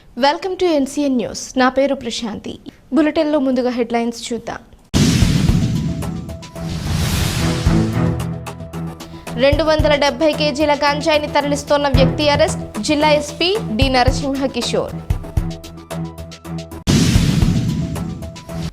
Welcome to NCN news. నా పేరు ప్రశాంతి. బులెటిన్లో ముందుగా హెడ్లైన్స్ చూద్దాం. 270 కేజీల గంజాయిని తరలిస్తున్న వ్యక్తి అరెస్ట్. జిల్లా ఎస్పీ డి నరసింహ కిషోర్.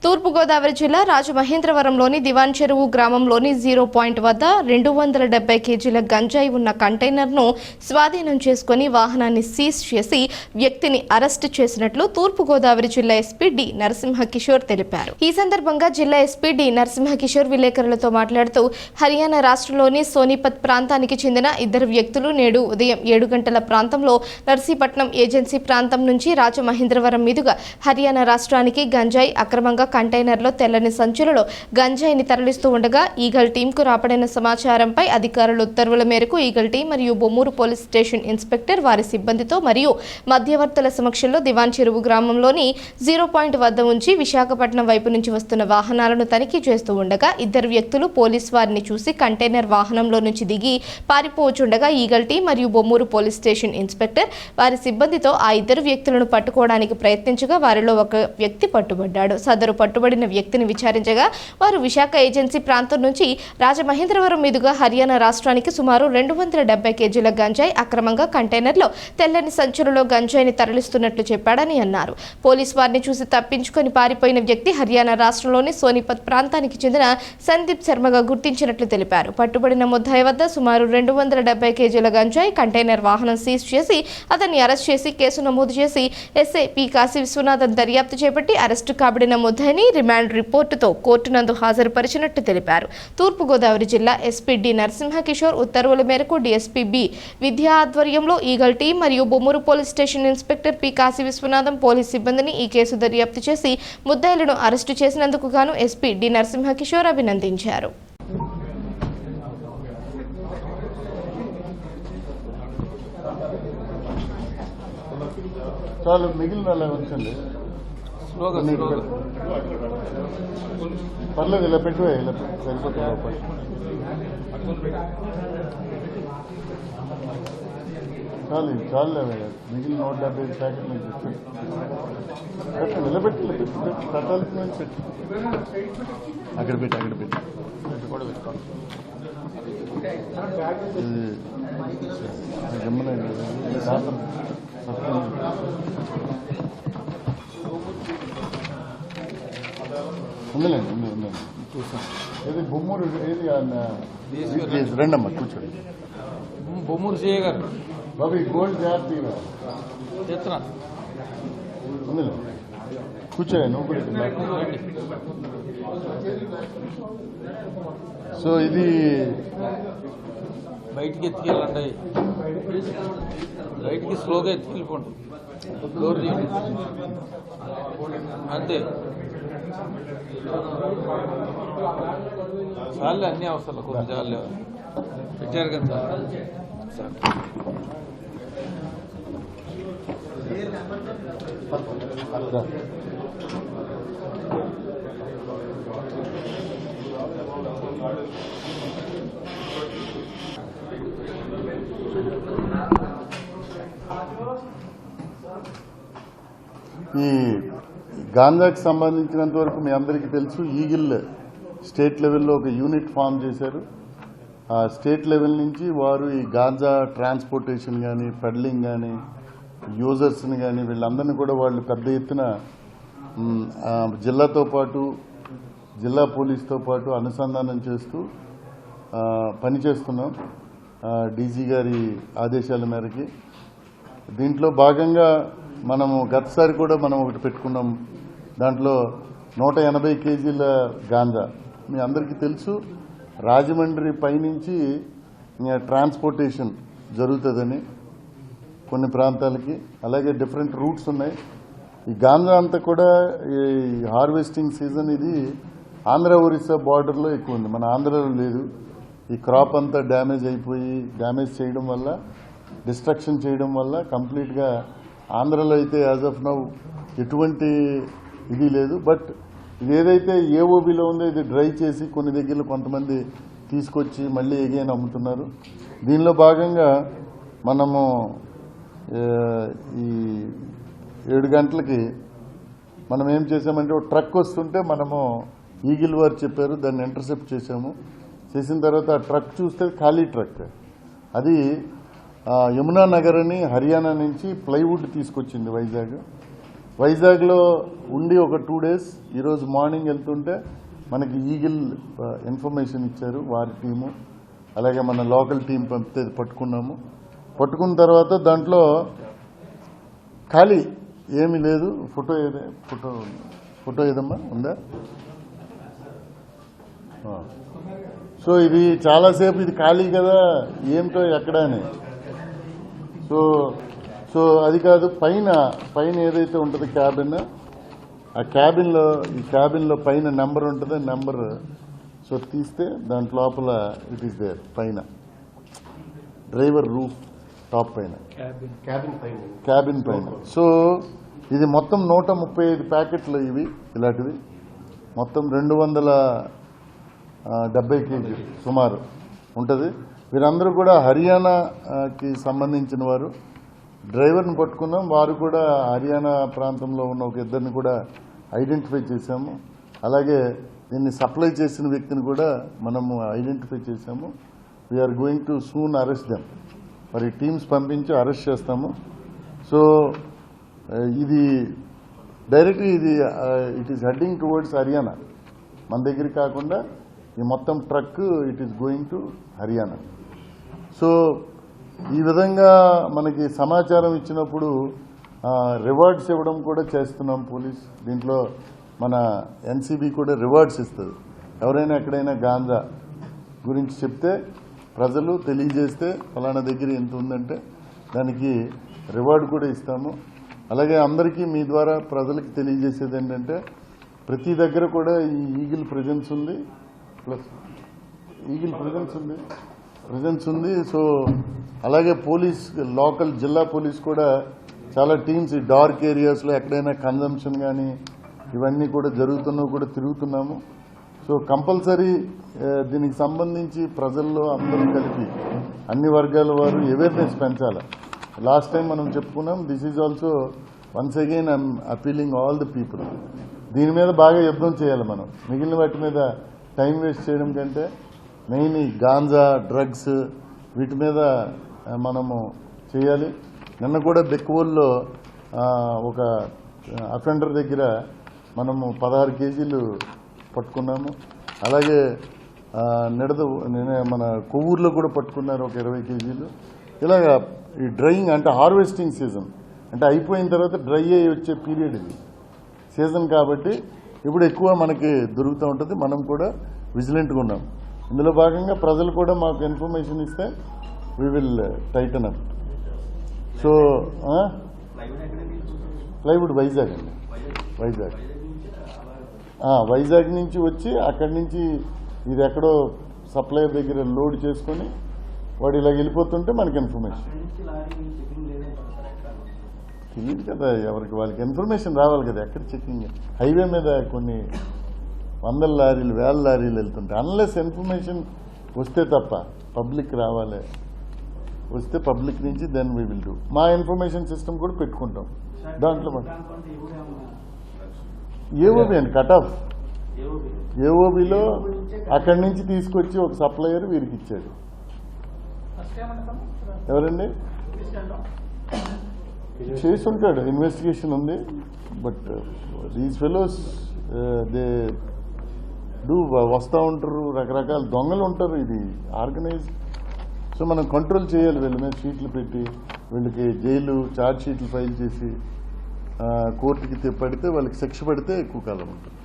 తూర్పుగోదావరి జిల్లా రాజమహేంద్రవరంలోని దివాన్ చెరువు గ్రామంలోని 0 పాయింట్ వద్ద 270 కేజీల గంజాయి ఉన్న కంటైనర్ను స్వాధీనం చేసుకుని వాహనాన్ని సీజ్ చేసి వ్యక్తిని అరెస్టు చేసినట్లు తూర్పుగోదావరి జిల్లా ఎస్పీ డి నరసింహ కిషోర్ తెలిపారు. ఈ సందర్భంగా జిల్లా ఎస్పీ డి నరసింహ కిషోర్ విలేకరులతో మాట్లాడుతూ హర్యానా రాష్ట్రంలోని సోనిపత్ ప్రాంతానికి చెందిన 2 వ్యక్తులు నేడు ఉదయం 7 గంటల ప్రాంతంలో నర్సీపట్నం ఏజెన్సీ ప్రాంతం నుంచి రాజమహేంద్రవరం మీదుగా హర్యానా రాష్ట్రానికి గంజాయి అక్రమంగా కంటైనర్లో తెల్లని సంచులలో గంజాయిని తరలిస్తూ ఉండగా ఈగల్ టీంకు రాబడిన సమాచారంపై అధికారుల ఉత్తర్వుల మేరకు ఈగల్ టీం మరియు బొమ్మూరు పోలీస్ స్టేషన్ ఇన్స్పెక్టర్ వారి సిబ్బందితో మరియు మధ్యవర్తుల సమక్షంలో దివాన్ చెరువు గ్రామంలోని 0 పాయింట్ వద్ద ఉంచి విశాఖపట్నం వైపు నుంచి వస్తున్న వాహనాలను తనిఖీ చేస్తూ ఉండగా 2 వ్యక్తులు పోలీస్ వారిని చూసి కంటైనర్ వాహనంలో నుంచి దిగి పారిపోవచ్చుండగా ఈగల్ టీం మరియు బొమ్మూరు పోలీస్ స్టేషన్ ఇన్స్పెక్టర్ వారి సిబ్బందితో ఆ 2 వ్యక్తులను పట్టుకోవడానికి ప్రయత్నించగా వారిలో ఒక వ్యక్తి పట్టుబడ్డాడు. సదరు పట్టుబడిన వ్యక్తిని విచారించగా వారు విశాఖ ఏజెన్సీ ప్రాంతం నుంచి రాజమహేంద్రవరం మీదుగా హర్యానా రాష్ట్రానికి సుమారు 270 కేజీల గంజాయి అక్రమంగా కంటైనర్లో తెల్లని సంచులలో గంజాయిని తరలిస్తున్నట్లు చెప్పాడని అన్నారు. పోలీసు వారిని చూసి తప్పించుకొని పారిపోయిన వ్యక్తి హర్యానా రాష్ట్రంలోని సోనిపత్ ప్రాంతానికి చెందిన సందీప్ శర్మగా గుర్తించినట్లు తెలిపారు. పట్టుబడిన ముద్దాయి వద్ద సుమారు 270 కేజీల గంజాయి కంటైనర్ వాహనం సీజ్ చేసి అతన్ని అరెస్ట్ చేసి కేసు నమోదు చేసి ఎస్ఐ పి కాశీ విశ్వనాథన్ దర్యాప్తు చేపట్టి అరెస్టు కాబడిన ముద్దాయిని రిమాండ్ రిపోర్టుతో కోర్టు నందు హాజరుపరిచినట్టు తెలిపారు. తూర్పుగోదావరి జిల్లా ఎస్పీ డి నరసింహ కిషోర్ ఉత్తర్వుల మేరకు డీఎస్పీ బి విద్యా ఆధ్వర్యంలో ఈగల్ టీం మరియు Bommuru police station inspector P Kashi Viswanatham police సిబ్బందిని ఈ కేసు దర్యాప్తు చేసి ముద్దాయిలను అరెస్టు చేసినందుకు గాను ఎస్పీ డి నరసింహ కిషోర్ అభినందించారు. చాలు మిగిలిన ఉంచండి. పర్లేదు, ఇలా పెట్టు, ఇలా సరిపోతుంది. చాలు చాలు మిగిలిన 170 ప్యాకెట్లు పెట్టండి. నిలబెట్టి పెట్టాల్సిన పెట్టి అక్కడ పెట్టి కూడా పెట్టుకోండి. ఉందిలేండి, ఉందండి చూసాను. ఏది బొమ్మూరు, ఏది రెండమ్మా కూర్చోండి. బొమ్మూరు సిఏ గారు బాబు ఈ గోల్డ్ జాగ్రత్త ఉందిలే, కూర్చోండి. నువ్వు కూడా సో ఇది బయటికి ఎత్తుకెళ్ళండి, బయటికి స్లోగా ఎత్తుకెళ్ళిపోండి. డోర్ తీయండి అంతే. చాలే, అన్నీ అవసరం కొంచెం చాలే పెట్టారు కదా సార్. ఈ గాంజాకి సంబంధించినంత వరకు మీ అందరికీ తెలుసు, ఈగిల్ స్టేట్ లెవెల్లో ఒక యూనిట్ ఫామ్ చేశారు. ఆ స్టేట్ లెవెల్ నుంచి వారు ఈ గాంజా ట్రాన్స్పోర్టేషన్ కానీ పెడ్లింగ్ కానీ యూజర్స్ని కానీ వీళ్ళందరినీ కూడా వాళ్ళు పెద్ద ఎత్తున జిల్లాతో పాటు జిల్లా పోలీస్తో పాటు అనుసంధానం చేస్తూ పనిచేస్తున్నాం డీజీ గారి ఆదేశాల మేరకి. దీంట్లో భాగంగా మనము గతసారి కూడా మనం ఒకటి పెట్టుకున్నాం. దాంట్లో 180 కేజీల గాంజా. మీ అందరికీ తెలుసు, రాజమండ్రి పైనుంచి ట్రాన్స్పోర్టేషన్ జరుగుతుందని కొన్ని ప్రాంతాలకి, అలాగే డిఫరెంట్ రూట్స్ ఉన్నాయి. ఈ గాంజా అంతా కూడా ఈ హార్వెస్టింగ్ సీజన్ ఇది ఆంధ్ర ఒరిస్సా బార్డర్లో ఎక్కువ ఉంది, మన ఆంధ్రలో లేదు. ఈ క్రాప్ అంతా డ్యామేజ్ అయిపోయి డ్యామేజ్ చేయడం వల్ల, డిస్ట్రక్షన్ చేయడం వల్ల కంప్లీట్గా ఆంధ్రలో అయితే యాజ్ ఆఫ్ నౌ ఎటువంటి ఇది లేదు. బట్ ఇది ఏదైతే ఏఓబిలో ఉందో ఇది డ్రై చేసి కొన్ని దగ్గరలో కొంతమంది తీసుకొచ్చి మళ్ళీ ఎగైన్ అమ్ముతున్నారు. దీనిలో భాగంగా మనము ఈ 7 గంటలకి మనం ఏం చేసామంటే ఒక ట్రక్ వస్తుంటే మనము ఈగిల్ వారు చెప్పారు, దాన్ని ఇంటర్సెప్ట్ చేసాము. చేసిన తర్వాత ఆ ట్రక్ చూస్తే ఖాళీ ట్రక్, అది యమునా నగర్ అని హర్యానా నుంచి ప్లైవుడ్ తీసుకొచ్చింది వైజాగ్లో ఉండి ఒక 2 days. ఈరోజు మార్నింగ్ వెళ్తుంటే మనకి ఈగిల్ ఇన్ఫర్మేషన్ ఇచ్చారు వారి టీము, అలాగే మన లోకల్ టీం పంపితే పట్టుకున్నాము. పట్టుకున్న తర్వాత దాంట్లో ఖాళీ ఏమీ లేదు. ఫోటో ఏదమ్మా ఉందా? సో ఇది చాలాసేపు ఇది ఖాళీ కదా, ఏమిటో ఎక్కడ అని. సో అది కాదు, పైన ఏదైతే ఉంటుందో క్యాబిన్, ఆ క్యాబిన్లో పైన నెంబర్ ఉంటుంది, నెంబర్ సో తీస్తే దాంట్ లోపల ఇట్ ఈస్ దేర్, పైన డ్రైవర్ రూఫ్ టాప్ పైన, క్యాబిన్ పైన. సో ఇది మొత్తం 135 ప్యాకెట్లు ఇవి ఇలాంటివి, మొత్తం 270 kg సుమారు ఉంటుంది. వీరందరూ కూడా హర్యానాకి సంబంధించిన వారు. డ్రైవర్ని పట్టుకున్నాం, వారు కూడా హర్యానా ప్రాంతంలో ఉన్న ఒక ఇద్దరిని కూడా ఐడెంటిఫై చేశాము. అలాగే దీన్ని సప్లై చేసిన వ్యక్తిని కూడా మనము ఐడెంటిఫై చేశాము. We're going to soon arrest them. మరి టీమ్స్ పంపించి అరెస్ట్ చేస్తాము. సో ఇది directly it is heading towards Haryana, మన దగ్గర కాకుండా ఈ మొత్తం truck it is going to Haryana. So ఈ విధంగా మనకి సమాచారం ఇచ్చినప్పుడు రివార్డ్స్ ఇవ్వడం కూడా చేస్తున్నాం పోలీస్. దీంట్లో మన ఎన్సీబీ కూడా రివార్డ్స్ ఇస్తుంది. ఎవరైనా ఎక్కడైనా గాంజా గురించి చెప్తే, ప్రజలు తెలియజేస్తే ఫలానా దగ్గర ఎంత ఉందంటే దానికి రివార్డు కూడా ఇస్తాము. అలాగే అందరికీ మీ ద్వారా ప్రజలకు తెలియజేసేది ఏంటంటే, ప్రతి దగ్గర కూడా ఈ ఈగిల్ ప్రెజెన్స్ ఉంది, ప్లస్ ఈగిల్ ప్రెజెన్స్ ఉంది. సో అలాగే పోలీస్, లోకల్ జిల్లా పోలీస్ కూడా చాలా టీమ్స్ ఈ డార్క్ ఏరియాస్లో ఎక్కడైనా కన్జంప్షన్ కానీ ఇవన్నీ కూడా జరుగుతున్నవి కూడా తిరుగుతున్నాము. సో కంపల్సరీ దీనికి సంబంధించి ప్రజల్లో అందరూ కలిపి అన్ని వర్గాల వారు అవేర్నెస్ పెంచాలి. లాస్ట్ టైం మనం చెప్పుకున్నాం, this is also once again I'm appealing all the people. దీని మీద బాగా యుద్ధం చేయాలి మనం. మిగిలిన వాటి మీద టైం వేస్ట్ చేయడం కంటే మెయిన్ ఈ గాంజా, డ్రగ్స్ వీటి మీద మనము చేయాలి. నిన్న కూడా బెక్కువల్లో ఒక అఫెండర్ దగ్గర మనము 16 kgలు పట్టుకున్నాము. అలాగే మన కొవ్వూరులో కూడా పట్టుకున్నారు ఒక 20 kgలు. ఇలాగా ఈ డ్రైయింగ్ అంటే హార్వెస్టింగ్ సీజన్, అంటే అయిపోయిన తర్వాత డ్రై అయ్యి వచ్చే పీరియడ్ ఇది సీజన్ కాబట్టి ఇప్పుడు ఎక్కువ మనకి దొరుకుతూ ఉంటుంది. మనం కూడా విజిలెంట్గా ఉన్నాం. ఇందులో భాగంగా ప్రజలు కూడా మాకు ఇన్ఫర్మేషన్ ఇస్తే we will Titan up. So plywood Vizag అండి, వైజాగ్ నుంచి వచ్చి అక్కడి నుంచి ఇది ఎక్కడో సప్లయర్ దగ్గర లోడ్ చేసుకొని వాడు ఇలా వెళ్ళిపోతుంటే మనకి ఇన్ఫర్మేషన్ తెలియదు కదా, ఎవరికి వాళ్ళకి ఇన్ఫర్మేషన్ రావాలి కదా. ఎక్కడ చెకింగ్, హైవే మీద కొన్ని 100 లారీలు 1000 లారీలు వెళ్తుంటాయి. అన్లెస్ ఇన్ఫర్మేషన్ వస్తే తప్ప పబ్లిక్ రావాలి. వస్తే పబ్లిక్ నుంచి దెన్ వీ విల్ డూ. మా ఇన్ఫర్మేషన్ సిస్టమ్ కూడా పెట్టుకుంటాం దాంట్లో. ఏఓబి అండి, కట్ ఆఫ్ ఏఓబిలో అక్కడి నుంచి తీసుకొచ్చి ఒక సప్లయర్ వీరికి ఇచ్చాడు. ఎవరండి చేసి ఉంటాడు, ఇన్వెస్టిగేషన్ ఉంది. But these fellows they do వస్తూ ఉంటారు, రకరకాల దొంగలు ఉంటారు. ఇది ఆర్గనైజ్. సో మనం కంట్రోల్ చేయాలి. వీళ్ళ మీద షీట్లు పెట్టి వీళ్ళకి జైలు ఛార్జ్ షీట్లు ఫైల్ చేసి కోర్టుకి పడితే వాళ్ళకి శిక్ష పడితే ఎక్కువ కాలం ఉంటుంది.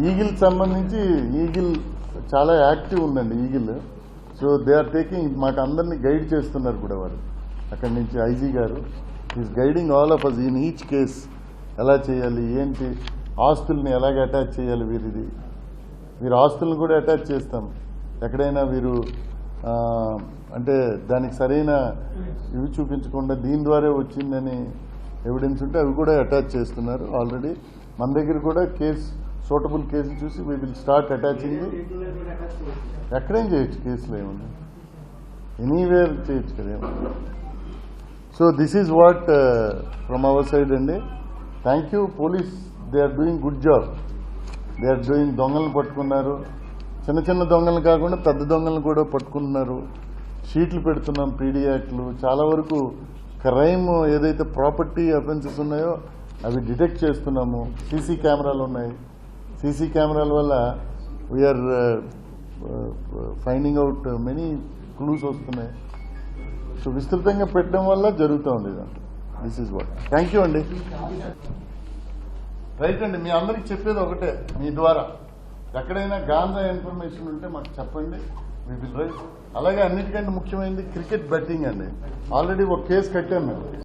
ఈగిల్ సంబంధించి ఈగిల్ చాలా యాక్టివ్ ఉందండి eagle. So they are taking, మాకు అందరినీ గైడ్ చేస్తున్నారు కూడా వారు. అక్కడి నుంచి ఐజీ గారు is guiding all of us in each case. ఎలా చేయాలి, ఏంటి, ఆస్తుల్ని ఎలాగ అటాచ్ చేయాలి. వీరు ఆస్తులను కూడా అటాచ్ చేస్తాం. ఎక్కడైనా వీరు అంటే దానికి సరైన ఇవి చూపించకుండా దీని ద్వారా వచ్చిందని ఎవిడెన్స్ ఉంటే అవి కూడా అటాచ్ చేస్తున్నారు. ఆల్రెడీ మన దగ్గర కూడా సూటబుల్ కేసులు చూసి వీ విల్ స్టార్ట్ అటాచింగ్. ఎక్కడేం చేయొచ్చు, కేసులో ఏముంది. ఎనీవేర్ చేయొచ్చు కదా. So this is what from our side అండి. Thank you police, they are doing good job. They are doing. దొంగలను పట్టుకున్నారు, చిన్న చిన్న దొంగలు కాకుండా పెద్ద దొంగలను కూడా పట్టుకుంటున్నారు. షీట్లు పెడుతున్నాం, పీడీ యాక్ట్లు. చాలా వరకు క్రైమ్ ఏదైతే ప్రాపర్టీ అఫెన్సెస్ ఉన్నాయో అవి డిటెక్ట్ చేస్తున్నాము. సీసీ కెమెరాలు ఉన్నాయి. సీసీ కెమెరాల వల్ల we're finding out many clues వస్తున్నాయి. సో విస్తృతంగా పెట్టడం వల్ల జరుగుతుంది ఇదంతా. This is what. Thank you అండి. రైట్ అండి, మీ అందరికి చెప్పేది ఒకటే, మీ ద్వారా ఎక్కడైనా గాంజా ఇన్ఫర్మేషన్ ఉంటే మాకు చెప్పండి, వి విల్ రైట్. అలాగే అన్నిటికంటే ముఖ్యమైనది క్రికెట్ బెట్టింగ్ అండి. ఆల్రెడీ ఒక కేసు కట్టాం మేము.